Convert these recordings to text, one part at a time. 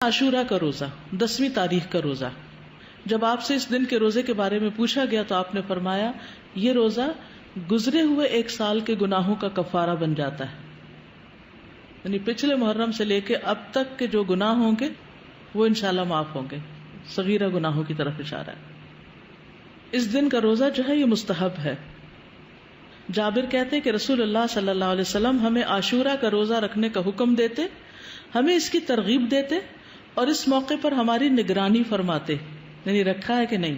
عاشورہ کا روزہ 10ویں تاریخ کا روزہ، جب آپ سے اس دن کے روزے کے بارے میں پوچھا گیا تو آپ نے فرمایا یہ روزہ گزرے ہوئے ایک سال کے گناہوں کا کفارہ بن جاتا ہے، یعنی پچھلے محرم سے لے کے اب تک کے جو گناہ ہوں گے وہ انشاءاللہ معاف ہوں گے، صغیرہ گناہوں کی طرف اشارہ ہے۔ اس دن کا روزہ جو ہے یہ مستحب ہے۔ جابر کہتے ہیں کہ رسول اللہ صلی اللہ علیہ وسلم ہمیں عاشورہ کا روزہ رکھنے کا حکم دیتے، ہمیں اس کی ترغیب دیتے اور اس موقع پر ہماری نگرانی فرماتے، یعنی رکھا ہے کہ نہیں۔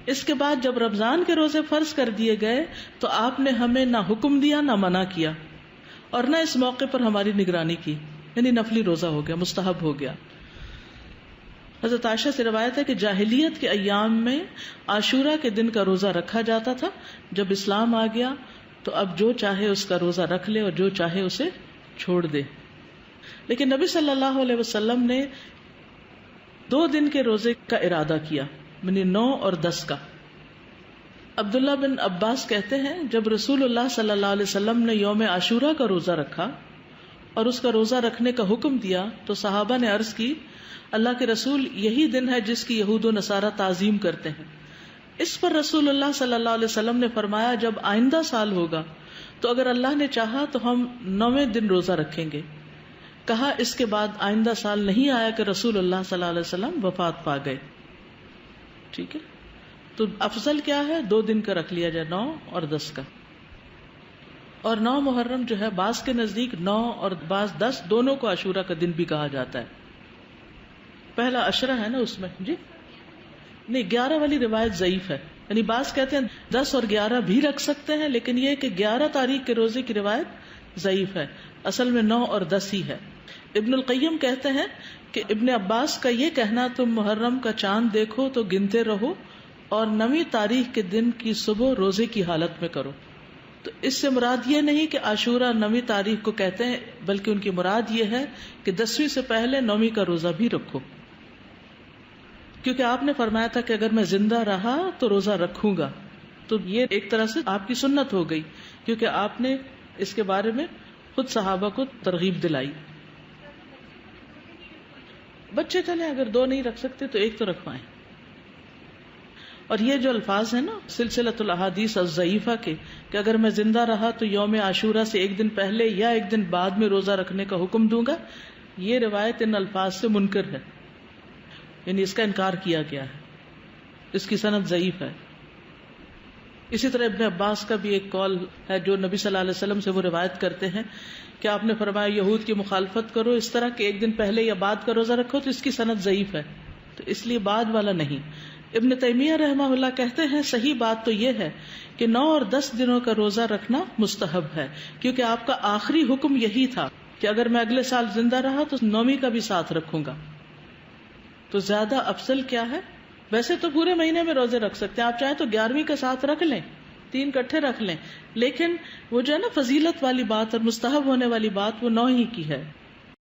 اس کے بعد جب رمضان کے روزے فرض کر دیے گئے تو آپ نے ہمیں نہ حکم دیا نہ منع کیا اور نہ اس موقع پر ہماری نگرانی کی، یعنی نفلی روزہ ہو گیا، مستحب ہو گیا۔ حضرت عائشہ سے روایت ہے کہ جاہلیت کے ایام میں عاشورہ کے دن کا روزہ رکھا جاتا تھا، جب اسلام آ گیا تو اب جو چاہے اس کا روزہ رکھ لے اور جو چاہے اسے چھوڑ دے۔ لیکن نبی صلی اللہ علیہ وسلم نے 2 دن کے روزے کا ارادہ کیا، یعنی 9 اور 10 کا۔ عبداللہ بن عباس کہتے ہیں جب رسول اللہ صلی اللہ علیہ وسلم نے یوم عاشورہ کا روزہ رکھا اور اس کا روزہ رکھنے کا حکم دیا تو صحابہ نے عرض کی اللہ کے رسول یہی دن ہے جس کی یہود و نصارہ تعظیم کرتے ہیں۔ اس پر رسول اللہ صلی اللہ علیہ وسلم نے فرمایا جب آئندہ سال ہوگا تو اگر اللہ نے چاہا تو ہم 9ویں دن روزہ رکھیں گے۔ کہا اس کے بعد آئندہ سال نہیں آیا کہ رسول اللہ صلی اللہ علیہ وسلم وفات پا گئے۔ ٹھیک ہے، تو افضل کیا ہے 2 دن کا رکھ لیا جائے، 9 اور 10 کا۔ اور 9 محرم جو ہے بعض کے نزدیک 9 اور بعض 10 دونوں کو عاشورہ کا دن بھی کہا جاتا ہے۔ پہلا عشرہ ہے نا اس میں، جی نہیں 11 والی روایت ضعیف ہے، یعنی بعض کہتے ہیں 10 اور 11 بھی رکھ سکتے ہیں، لیکن یہ کہ 11 تاریخ کے روزے کی روایت ضعیف ہے، اصل میں 9 اور 10 ہی ہے۔ ابن القیم کہتے ہیں کہ ابن عباس کا یہ کہنا تم محرم کا چاند دیکھو تو گنتے رہو اور 9ویں تاریخ کے دن کی صبح روزے کی حالت میں کرو، تو اس سے مراد یہ نہیں کہ عاشورہ 9ویں تاریخ کو کہتے ہیں، بلکہ ان کی مراد یہ ہے کہ 10ویں سے پہلے 9ویں کا روزہ بھی رکھو، کیونکہ آپ نے فرمایا تھا کہ اگر میں زندہ رہا تو روزہ رکھوں گا، تو یہ ایک طرح سے آپ کی سنت ہو گئی، کیونکہ آپ نے اس کے بارے میں خود صحابہ کو ترغیب دلائی۔ بچے چلیں اگر 2 نہیں رکھ سکتے تو 1 تو رکھوائیں۔ اور یہ جو الفاظ ہیں نا سلسلۃ الاحادیث الضعیفہ کے کہ اگر میں زندہ رہا تو یوم عاشورہ سے 1 دن پہلے یا 1 دن بعد میں روزہ رکھنے کا حکم دوں گا، یہ روایت ان الفاظ سے منکر ہے، یعنی اس کا انکار کیا گیا ہے، اس کی سند ضعیف ہے۔ اسی طرح ابن عباس کا بھی ایک قول ہے جو نبی صلی اللہ علیہ وسلم سے وہ روایت کرتے ہیں کہ آپ نے فرمایا یہود کی مخالفت کرو اس طرح کہ 1 دن پہلے یا بعد کا روزہ رکھو، تو اس کی سند ضعیف ہے، تو اس لیے بعد والا نہیں۔ ابن تیمیہ رحمہ اللہ کہتے ہیں صحیح بات تو یہ ہے کہ 9 اور 10 دنوں کا روزہ رکھنا مستحب ہے، کیونکہ آپ کا آخری حکم یہی تھا کہ اگر میں اگلے سال زندہ رہا تو 9ویں کا بھی ساتھ رکھوں گا۔ تو زیادہ افضل کیا ہے؟ ویسے تو پورے مہینے میں روزے رکھ سکتے ہیں، آپ چاہیں تو 11ویں کا ساتھ رکھ لیں، 3 اکٹھے رکھ لیں، لیکن وہ جو ہے نا فضیلت والی بات اور مستحب ہونے والی بات وہ 9 ہی کی ہے۔